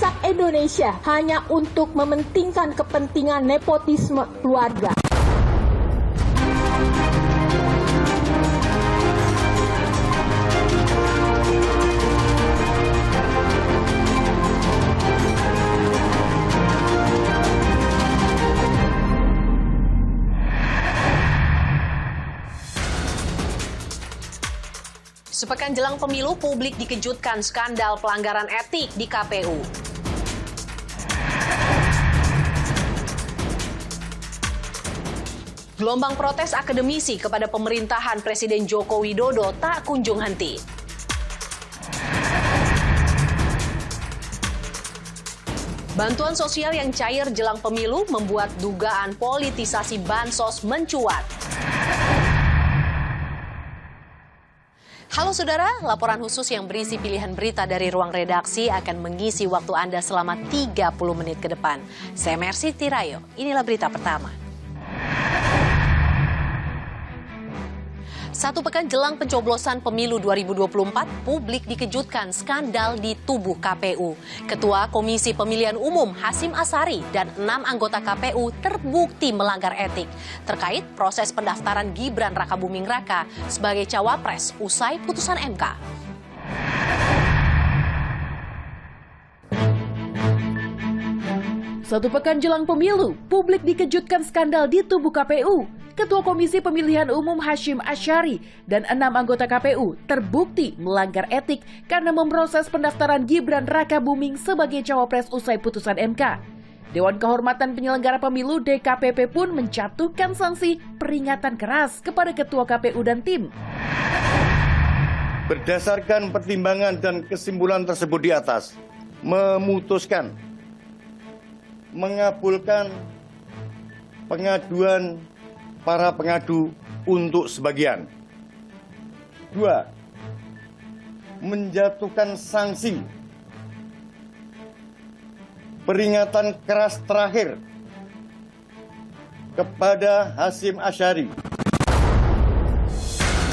merusak Indonesia hanya untuk mementingkan kepentingan nepotisme keluarga. Sepekan jelang pemilu, publik dikejutkan skandal pelanggaran etik di KPU. Gelombang protes akademisi kepada pemerintahan Presiden Joko Widodo tak kunjung henti. Bantuan sosial yang cair jelang pemilu membuat dugaan politisasi bansos mencuat. Halo saudara, laporan khusus yang berisi pilihan berita dari ruang redaksi akan mengisi waktu Anda selama 30 menit ke depan. Saya Mercy Tirayo, inilah berita pertama. Satu pekan jelang pencoblosan pemilu 2024, publik dikejutkan skandal di tubuh KPU. Ketua Komisi Pemilihan Umum Hasyim Asyari dan 6 anggota KPU terbukti melanggar etik terkait proses pendaftaran Gibran Rakabuming Raka sebagai cawapres usai putusan MK. Satu pekan jelang pemilu, publik dikejutkan skandal di tubuh KPU. Ketua Komisi Pemilihan Umum Hasyim Asyari dan 6 anggota KPU terbukti melanggar etik karena memproses pendaftaran Gibran Rakabuming sebagai cawapres usai putusan MK. Dewan Kehormatan Penyelenggara Pemilu DKPP pun menjatuhkan sanksi peringatan keras kepada Ketua KPU dan tim. Berdasarkan pertimbangan dan kesimpulan tersebut di atas, memutuskan mengabulkan pengaduan para pengadu untuk sebagian. 2. Menjatuhkan sanksi peringatan keras terakhir kepada Hasyim Asyari.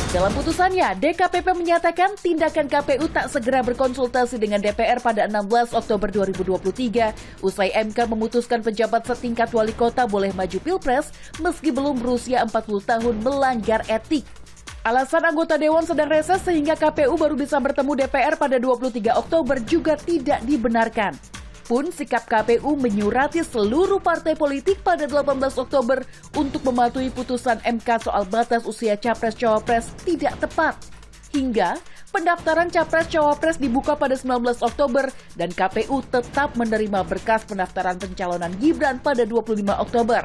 Dalam putusannya, DKPP menyatakan tindakan KPU tak segera berkonsultasi dengan DPR pada 16 Oktober 2023 usai MK memutuskan pejabat setingkat wali kota boleh maju pilpres meski belum berusia 40 tahun melanggar etik. Alasan anggota Dewan sedang reses sehingga KPU baru bisa bertemu DPR pada 23 Oktober juga tidak dibenarkan. Pun sikap KPU menyurati seluruh partai politik pada 18 Oktober untuk mematuhi putusan MK soal batas usia Capres-Cawapres tidak tepat. Hingga pendaftaran Capres-Cawapres dibuka pada 19 Oktober dan KPU tetap menerima berkas pendaftaran pencalonan Gibran pada 25 Oktober.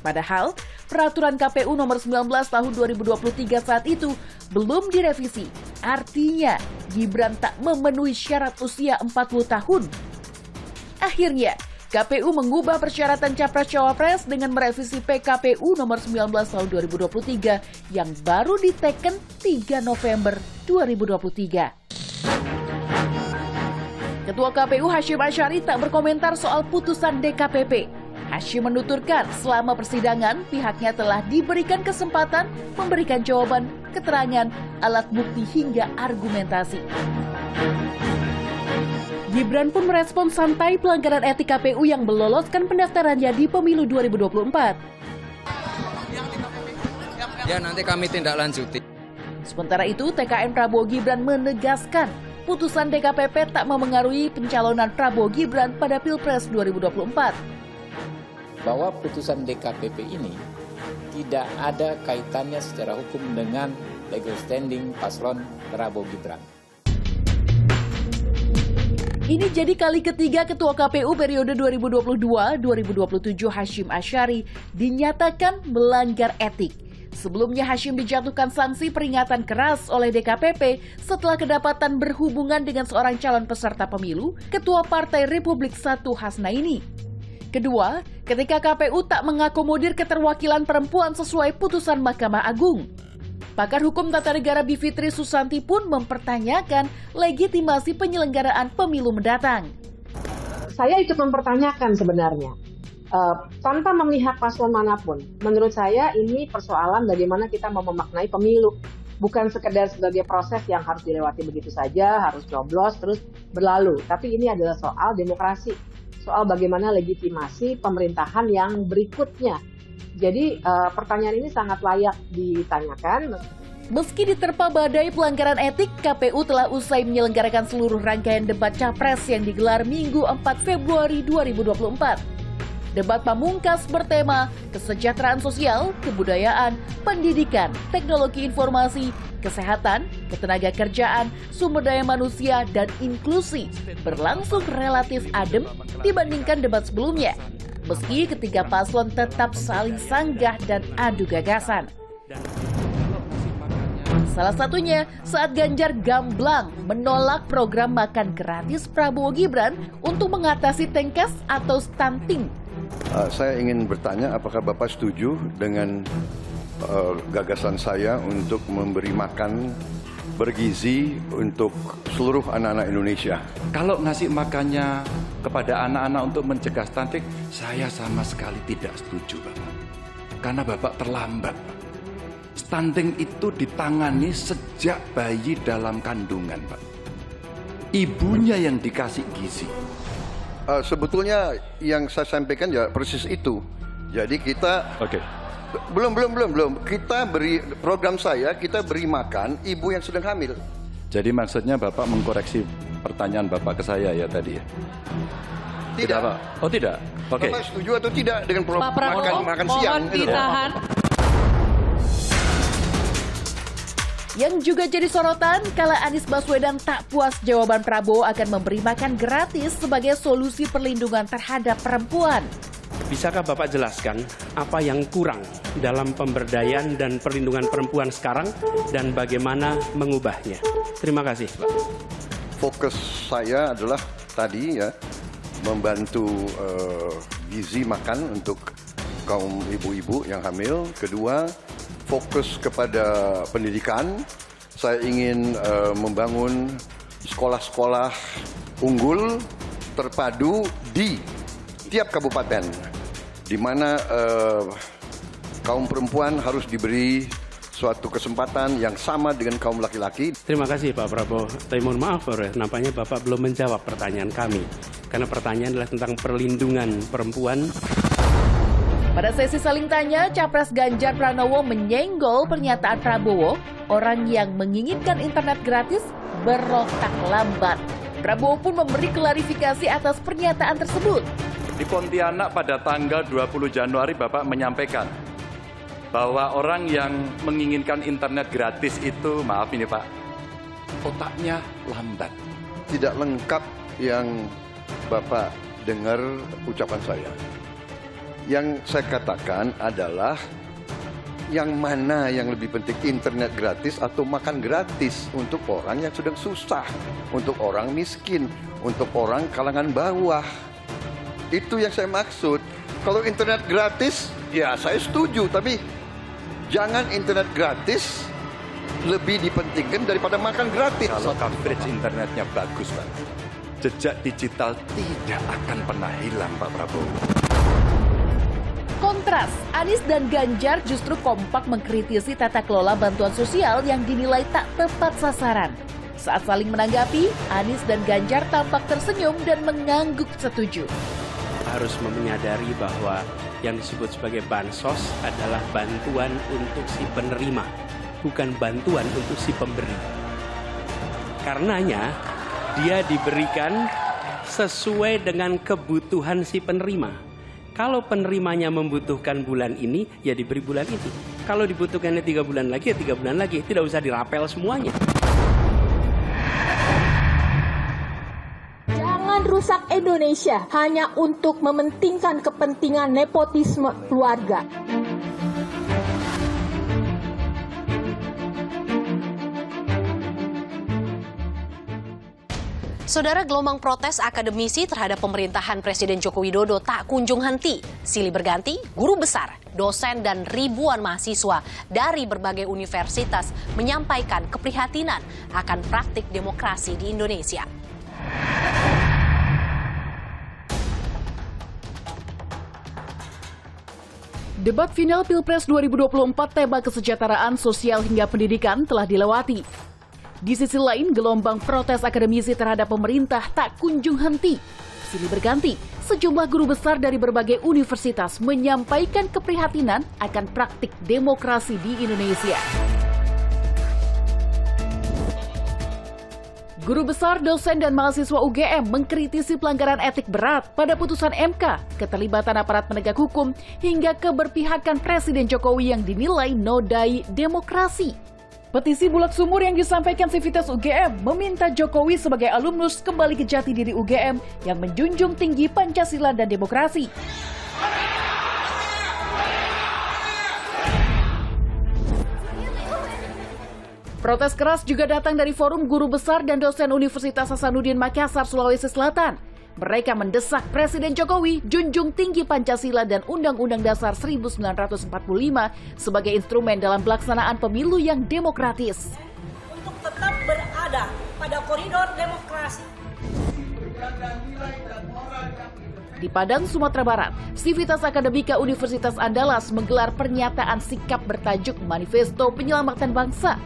Padahal peraturan KPU nomor 19 tahun 2023 saat itu belum direvisi. Artinya Gibran tak memenuhi syarat usia 40 tahun. Akhirnya, KPU mengubah persyaratan Capres-Cawapres dengan merevisi PKPU nomor 19 tahun 2023 yang baru diteken 3 November 2023. Ketua KPU Hasyim Asyari tak berkomentar soal putusan DKPP. Hasyim menuturkan selama persidangan pihaknya telah diberikan kesempatan memberikan jawaban, keterangan, alat bukti hingga argumentasi. Gibran pun merespon santai pelanggaran etik KPU yang meloloskan pendaftarannya di pemilu 2024. Ya, nanti kami tindak lanjuti. Sementara itu, TKN Prabowo Gibran menegaskan putusan DKPP tak memengaruhi pencalonan Prabowo Gibran pada Pilpres 2024. Bahwa putusan DKPP ini tidak ada kaitannya secara hukum dengan legal standing paslon Prabowo Gibran. Ini jadi kali ketiga Ketua KPU periode 2022-2027 Hasyim Asyari dinyatakan melanggar etik. Sebelumnya Hasyim dijatuhkan sanksi peringatan keras oleh DKPP setelah kedapatan berhubungan dengan seorang calon peserta pemilu, Ketua Partai Republik I Hasnaini. Kedua, ketika KPU tak mengakomodir keterwakilan perempuan sesuai putusan Mahkamah Agung. Pakar Hukum Tata Negara Bivitri Susanti pun mempertanyakan legitimasi penyelenggaraan pemilu mendatang. Saya ikut mempertanyakan sebenarnya, tanpa memihak paslon manapun. Menurut saya ini persoalan bagaimana kita mau memaknai pemilu. bukan sekedar sebagai proses yang harus dilewati begitu saja, harus coblos terus berlalu. Tapi ini adalah soal demokrasi, soal bagaimana legitimasi pemerintahan yang berikutnya. Jadi pertanyaan ini sangat layak ditanyakan. Meski diterpa badai pelanggaran etik, KPU telah usai menyelenggarakan seluruh rangkaian debat Capres yang digelar Minggu 4 Februari 2024. Debat pamungkas bertema kesejahteraan sosial, kebudayaan, pendidikan, teknologi informasi, kesehatan, ketenaga kerjaan, sumber daya manusia, dan inklusi berlangsung relatif adem dibandingkan debat sebelumnya. Meski ketiga paslon tetap saling sanggah dan adu gagasan. Salah satunya saat Ganjar gamblang menolak program makan gratis Prabowo Gibran untuk mengatasi tengkes atau stunting. Saya ingin bertanya apakah Bapak setuju dengan gagasan saya untuk memberi makan bergizi untuk seluruh anak-anak Indonesia. Kalau ngasih makannya kepada anak-anak untuk mencegah stunting, saya sama sekali tidak setuju, Bapak. Karena Bapak terlambat. Stunting itu ditangani sejak bayi dalam kandungan, Pak. Ibunya yang dikasih gizi. Sebetulnya yang saya sampaikan ya persis itu. Jadi kita belum. Kita beri program kita beri makan ibu yang sedang hamil. Jadi maksudnya Bapak mengkoreksi pertanyaan Bapak ke saya ya tadi ya? Tidak, Pak. Oh tidak. Oke. Bapak setuju atau tidak dengan Pak Prabowo, makan siang? mohon ditahan. Yang juga jadi sorotan kala Anies Baswedan tak puas jawaban Prabowo akan memberi makan gratis sebagai solusi perlindungan terhadap perempuan. Bisakah Bapak jelaskan apa yang kurang dalam pemberdayaan dan perlindungan perempuan sekarang dan bagaimana mengubahnya? Terima kasih, Pak. Fokus saya adalah tadi ya membantu gizi makan untuk kaum ibu-ibu yang hamil. Kedua, fokus kepada pendidikan. Saya ingin membangun sekolah-sekolah unggul terpadu di tiap kabupaten, di mana kaum perempuan harus diberi suatu kesempatan yang sama dengan kaum laki-laki. Terima kasih Pak Prabowo. Tapi mohon maaf, nampaknya Bapak belum menjawab pertanyaan kami. Karena pertanyaan adalah tentang perlindungan perempuan. Pada sesi saling tanya, Capres Ganjar Pranowo menyenggol pernyataan Prabowo, orang yang menginginkan internet gratis berotak lambat. Prabowo pun memberi klarifikasi atas pernyataan tersebut. Di Pontianak pada tanggal 20 Januari Bapak menyampaikan bahwa orang yang menginginkan internet gratis itu, maaf ini Pak, otaknya lambat. Tidak lengkap yang Bapak dengar ucapan saya. Yang saya katakan adalah yang mana yang lebih penting, internet gratis atau makan gratis untuk orang yang sedang susah, untuk orang miskin, untuk orang kalangan bawah. Itu yang saya maksud. Kalau internet gratis, ya saya setuju, tapi jangan internet gratis lebih dipentingkan daripada makan gratis. Kalau coverage internetnya bagus, Pak, jejak digital tidak akan pernah hilang, Pak Prabowo. Kontras, Anies dan Ganjar justru kompak mengkritisi tata kelola bantuan sosial yang dinilai tak tepat sasaran. Saat saling menanggapi, Anies dan Ganjar tampak tersenyum dan mengangguk setuju. Harus menyadari bahwa yang disebut sebagai bansos adalah bantuan untuk si penerima, bukan bantuan untuk si pemberi. Karenanya, dia diberikan sesuai dengan kebutuhan si penerima. Kalau penerimanya membutuhkan bulan ini, ya diberi bulan ini. Kalau dibutuhkannya 3 bulan lagi, ya 3 bulan lagi. Tidak usah dirapel semuanya. Jangan rusak Indonesia hanya untuk mementingkan kepentingan nepotisme keluarga. Saudara, gelombang protes akademisi terhadap pemerintahan Presiden Joko Widodo tak kunjung henti. Silih berganti, guru besar, dosen, dan ribuan mahasiswa dari berbagai universitas menyampaikan keprihatinan akan praktik demokrasi di Indonesia. Debat final Pilpres 2024 tema kesejahteraan sosial hingga pendidikan telah dilewati. Di sisi lain, gelombang protes akademisi terhadap pemerintah tak kunjung henti. Silih berganti, sejumlah guru besar dari berbagai universitas menyampaikan keprihatinan akan praktik demokrasi di Indonesia. Guru besar, dosen, dan mahasiswa UGM mengkritisi pelanggaran etik berat pada putusan MK, keterlibatan aparat penegak hukum, hingga keberpihakan Presiden Jokowi yang dinilai nodai demokrasi. Petisi bulat sumur yang disampaikan Sivitas UGM meminta Jokowi sebagai alumnus kembali ke jati diri UGM yang menjunjung tinggi Pancasila dan demokrasi. Protes keras juga datang dari Forum Guru Besar dan Dosen Universitas Hasanuddin Makassar, Sulawesi Selatan. Mereka mendesak Presiden Jokowi junjung tinggi Pancasila dan Undang-Undang Dasar 1945 sebagai instrumen dalam pelaksanaan pemilu yang demokratis. Untuk tetap berada pada koridor demokrasi. Di Padang, Sumatera Barat, Sivitas Akademika Universitas Andalas menggelar pernyataan sikap bertajuk Manifesto Penyelamatan Bangsa.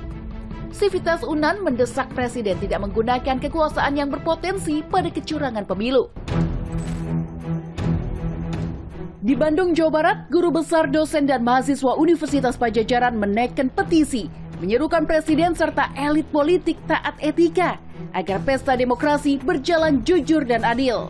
Sivitas UNAN mendesak Presiden tidak menggunakan kekuasaan yang berpotensi pada kecurangan pemilu. Di Bandung, Jawa Barat, guru besar, dosen, dan mahasiswa Universitas Pajajaran menaikkan petisi menyerukan Presiden serta elit politik taat etika agar pesta demokrasi berjalan jujur dan adil.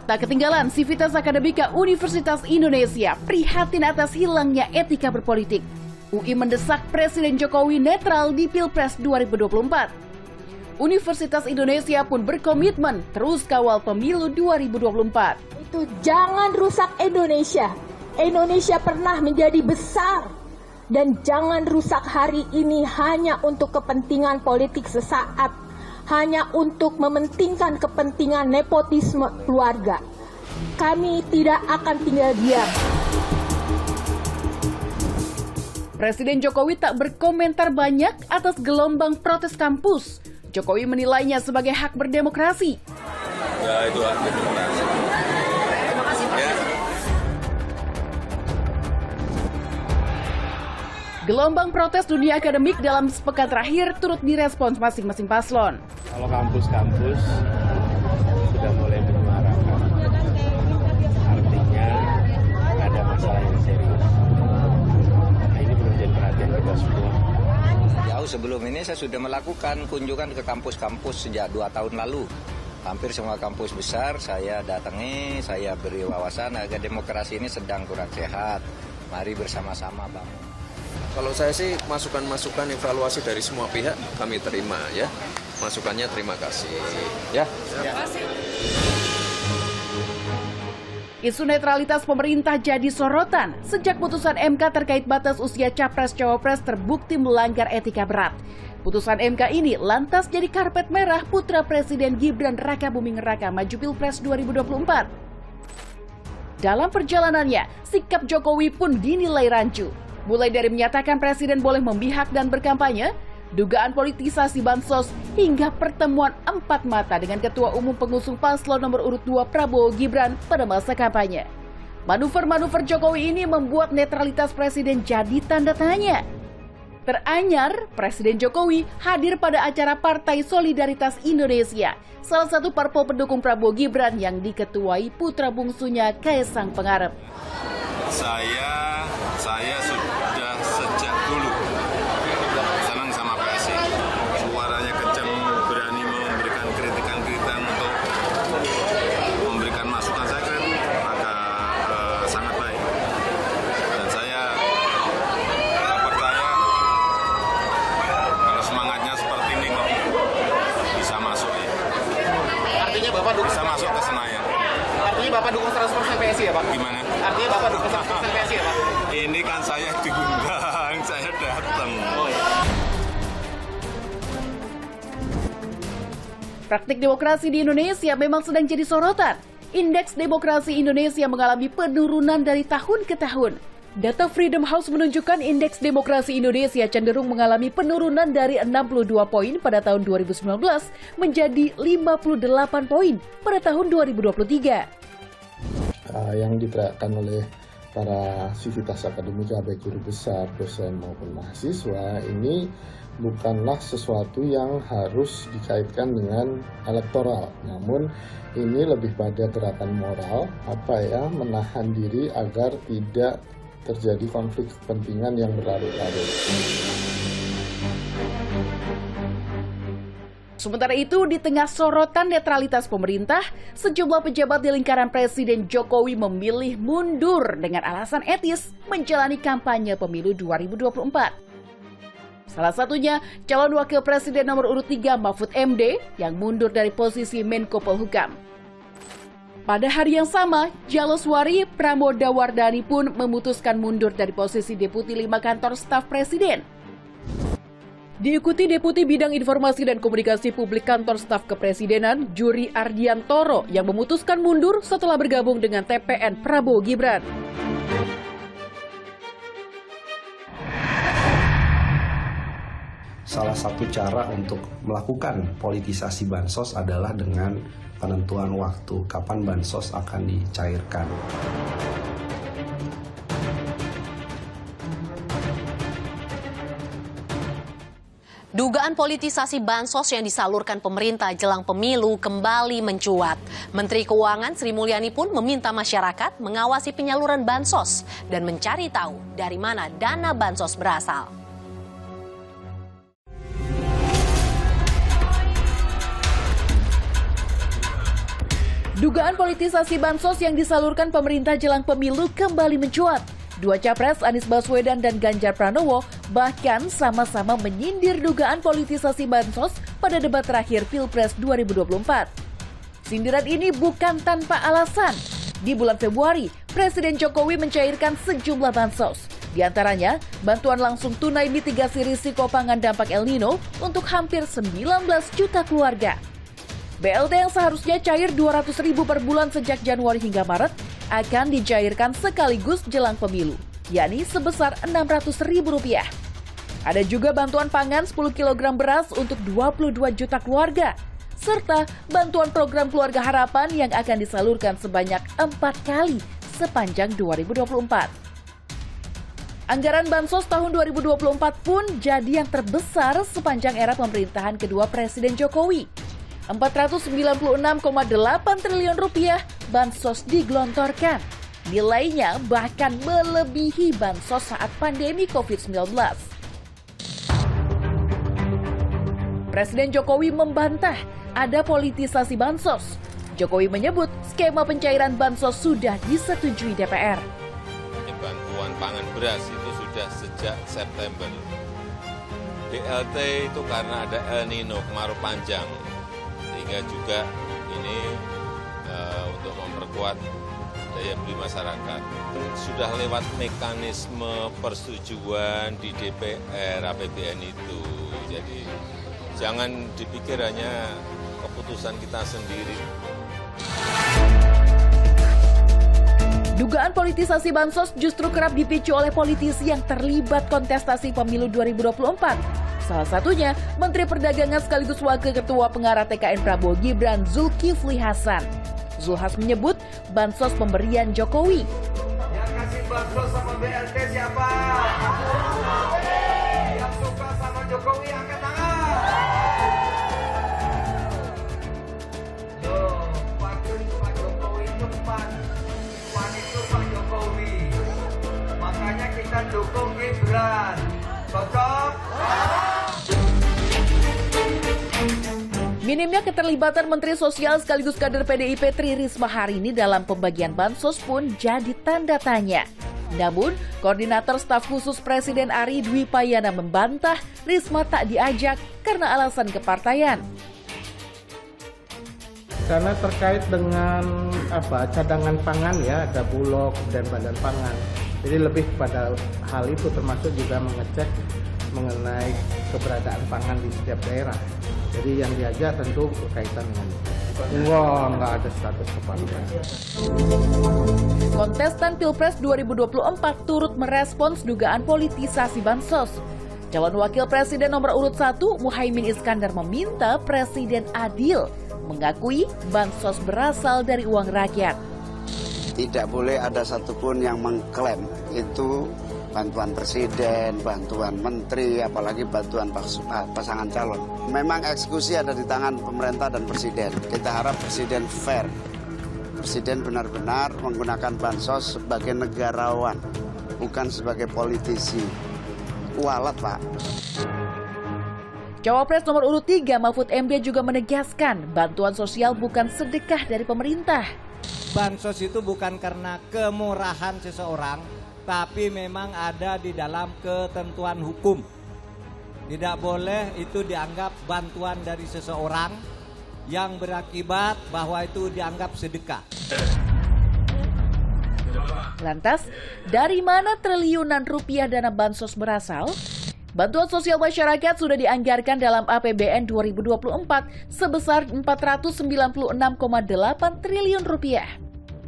Tak ketinggalan, Sivitas Akademika Universitas Indonesia prihatin atas hilangnya etika berpolitik. UI mendesak Presiden Jokowi netral di Pilpres 2024. Universitas Indonesia pun berkomitmen terus kawal pemilu 2024. Itu jangan rusak Indonesia. Indonesia pernah menjadi besar. Dan jangan rusak hari ini hanya untuk kepentingan politik sesaat. Hanya untuk mementingkan kepentingan nepotisme keluarga. Kami tidak akan tinggal diam. Presiden Jokowi tak berkomentar banyak atas gelombang protes kampus. Jokowi menilainya sebagai hak berdemokrasi. Ya, itu hak berdemokrasi. Terima kasih, Pak. Ya. Gelombang protes dunia akademik dalam sepekan terakhir turut direspons masing-masing paslon. Kalau kampus-kampus sudah mulai menyuarakan, artinya ada masalah yang serius. Jauh sebelum ini saya sudah melakukan kunjungan ke kampus-kampus sejak 2 tahun lalu. Hampir semua kampus besar saya datangi, saya beri wawasan agar demokrasi ini sedang kurang sehat. Mari bersama-sama, Bang. Kalau saya sih masukan-masukan evaluasi dari semua pihak kami terima ya. Masukannya terima kasih. Ya. Terima kasih. Isu netralitas pemerintah jadi sorotan sejak putusan MK terkait batas usia Capres-Cawapres terbukti melanggar etika berat. Putusan MK ini lantas jadi karpet merah putra Presiden Gibran Rakabuming Raka maju Pilpres 2024. Dalam perjalanannya, sikap Jokowi pun dinilai rancu. Mulai dari menyatakan Presiden boleh memihak dan berkampanye, dugaan politisasi bansos, hingga pertemuan 4 mata dengan Ketua Umum pengusung paslon nomor urut 2 Prabowo Gibran pada masa kampanye. Manuver-manuver Jokowi ini membuat netralitas Presiden jadi tanda tanya. Teranyar, Presiden Jokowi hadir pada acara Partai Solidaritas Indonesia, salah satu parpol pendukung Prabowo Gibran yang diketuai putra bungsunya Kaesang Pangarep. Saya sudah sejak dulu senang sama PSI. Suaranya kencang, berani memberikan kritikan-kritikan untuk memberikan masukan. Saya kira agak sangat baik. Dan saya percaya kalau semangatnya seperti ini kok bisa masuk ya. Artinya Bapak dukung bisa masuk ke Senayan. Artinya Bapak dukung 100% PSI ya, Pak? Gimana? Artinya Bapak dukung 100% PSI ya, Pak? Ini kan saya diundang, saya datang. Oh, ya. Praktik demokrasi di Indonesia memang sedang jadi sorotan. Indeks demokrasi Indonesia mengalami penurunan dari tahun ke tahun. Data Freedom House menunjukkan indeks demokrasi Indonesia cenderung mengalami penurunan dari 62 poin pada tahun 2019 menjadi 58 poin pada tahun 2023. yang diteriakkan oleh para sivitas akademika, baik guru besar, dosen maupun mahasiswa, ini bukanlah sesuatu yang harus dikaitkan dengan elektoral, namun ini lebih pada gerakan moral, menahan diri agar tidak terjadi konflik kepentingan yang berlarut-larut. Sementara itu, di tengah sorotan netralitas pemerintah, sejumlah pejabat di lingkaran Presiden Jokowi memilih mundur dengan alasan etis menjalani kampanye pemilu 2024. Salah satunya, calon wakil presiden nomor urut 3 Mahfud MD yang mundur dari posisi Menko Polhukam. Pada hari yang sama, Jaloswari Pramodawardhani pun memutuskan mundur dari posisi Deputi 5 Kantor Staf Presiden. Diikuti Deputi Bidang Informasi dan Komunikasi Publik Kantor Staf Kepresidenan, Juri Ardiantoro, yang memutuskan mundur setelah bergabung dengan TPN Prabowo Gibran. Salah satu cara untuk melakukan politisasi bansos adalah dengan penentuan waktu kapan bansos akan dicairkan. Dugaan politisasi bansos yang disalurkan pemerintah jelang pemilu kembali mencuat. Menteri Keuangan Sri Mulyani pun meminta masyarakat mengawasi penyaluran bansos dan mencari tahu dari mana dana bansos berasal. Dugaan politisasi bansos yang disalurkan pemerintah jelang pemilu kembali mencuat. Dua capres Anies Baswedan dan Ganjar Pranowo bahkan sama-sama menyindir dugaan politisasi bansos pada debat terakhir Pilpres 2024. Sindiran ini bukan tanpa alasan. Di bulan Februari, Presiden Jokowi mencairkan sejumlah bansos. Di antaranya, bantuan langsung tunai mitigasi risiko pangan dampak El Nino untuk hampir 19 juta keluarga. BLT yang seharusnya cair 200.000 per bulan sejak Januari hingga Maret akan dicairkan sekaligus jelang pemilu, yakni sebesar Rp600.000. Ada juga bantuan pangan 10 kg beras untuk 22 juta keluarga, serta bantuan program Keluarga Harapan yang akan disalurkan sebanyak 4 kali sepanjang 2024. Anggaran bansos tahun 2024 pun jadi yang terbesar sepanjang era pemerintahan kedua Presiden Jokowi. Rp496,8 triliun bansos digelontorkan. Nilainya bahkan melebihi bansos saat pandemi COVID-19. Presiden Jokowi membantah ada politisasi bansos. Jokowi menyebut skema pencairan bansos sudah disetujui DPR. Bantuan pangan beras itu sudah sejak September. BLT itu karena ada El Nino, kemarau panjang. Sehingga juga ini untuk memperkuat daya beli masyarakat. Sudah lewat mekanisme persetujuan di DPR APBN itu. Jadi jangan dipikir hanya keputusan kita sendiri. Dugaan politisasi bansos justru kerap dipicu oleh politisi yang terlibat kontestasi pemilu 2024. Salah satunya Menteri Perdagangan sekaligus Wakil Ketua Pengarah TKN Prabowo Gibran Zulkifli Hasan. Zulhas menyebut bansos pemberian Jokowi. Yang kasih bansos sama BLT siapa? Yang suka sama Jokowi angkat tangan. Loh, Pak Jokowi itu Pan itu Pak Jokowi. Makanya kita dukung Gibran. Cocok? Minimnya keterlibatan Menteri Sosial sekaligus kader PDIP Tri Risma hari ini dalam pembagian bansos pun jadi tanda tanya. Namun, Koordinator Staf Khusus Presiden Ari Dwi Payana membantah Risma tak diajak karena alasan kepartaian. Karena terkait dengan cadangan pangan ya, ada Bulog dan Badan Pangan. Jadi lebih pada hal itu termasuk juga mengecek mengenai keberadaan pangan di setiap daerah. Jadi yang diajak tentu berkaitan dengan itu. Enggak ada status kepartaian. Kontestan Pilpres 2024 turut merespons dugaan politisasi bansos. Calon Wakil Presiden nomor urut 1 Muhaimin Iskandar meminta Presiden adil, mengakui bansos berasal dari uang rakyat. Tidak boleh ada satupun yang mengklaim itu bantuan presiden, bantuan menteri, apalagi bantuan pasangan calon. Memang eksekusi ada di tangan pemerintah dan presiden. Kita harap presiden fair. Presiden benar-benar menggunakan bansos sebagai negarawan, bukan sebagai politisi. Kualat, Pak. Cawapres nomor urut 3 Mahfud MD juga menegaskan bantuan sosial bukan sedekah dari pemerintah. Bansos itu bukan karena kemurahan seseorang, tapi memang ada di dalam ketentuan hukum. Tidak boleh itu dianggap bantuan dari seseorang yang berakibat bahwa itu dianggap sedekah. Lantas, dari mana triliunan rupiah dana bansos berasal? Bantuan sosial masyarakat sudah dianggarkan dalam APBN 2024 sebesar 496,8 triliun rupiah.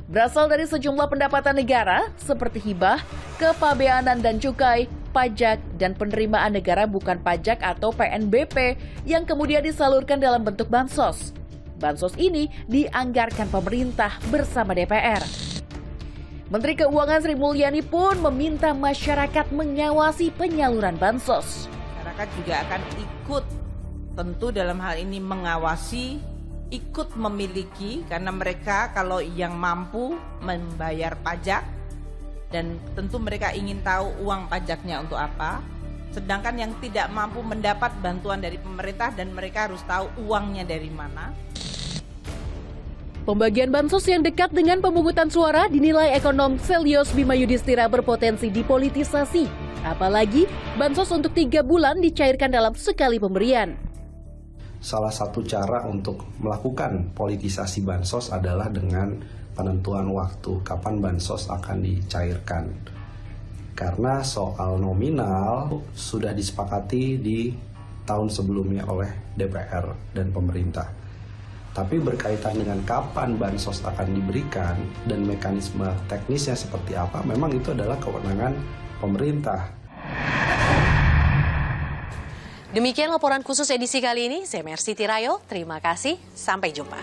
Berasal dari sejumlah pendapatan negara seperti hibah, kepabeanan dan cukai, pajak, dan penerimaan negara bukan pajak atau PNBP yang kemudian disalurkan dalam bentuk bansos. Bansos ini dianggarkan pemerintah bersama DPR. Menteri Keuangan Sri Mulyani pun meminta masyarakat mengawasi penyaluran bansos. Masyarakat juga akan ikut tentu dalam hal ini mengawasi, ikut memiliki karena mereka kalau yang mampu membayar pajak dan tentu mereka ingin tahu uang pajaknya untuk apa. Sedangkan yang tidak mampu mendapat bantuan dari pemerintah dan mereka harus tahu uangnya dari mana. Pembagian bansos yang dekat dengan pemungutan suara dinilai ekonom Selyos Bima Yudhistira berpotensi dipolitisasi. Apalagi bansos untuk 3 bulan dicairkan dalam sekali pemberian. Salah satu cara untuk melakukan politisasi bansos adalah dengan penentuan waktu kapan bansos akan dicairkan. Karena soal nominal sudah disepakati di tahun sebelumnya oleh DPR dan pemerintah. Tapi berkaitan dengan kapan bansos akan diberikan dan mekanisme teknisnya seperti apa, memang itu adalah kewenangan pemerintah. Demikian laporan khusus edisi kali ini. Saya Mercy Tirayo, terima kasih, sampai jumpa.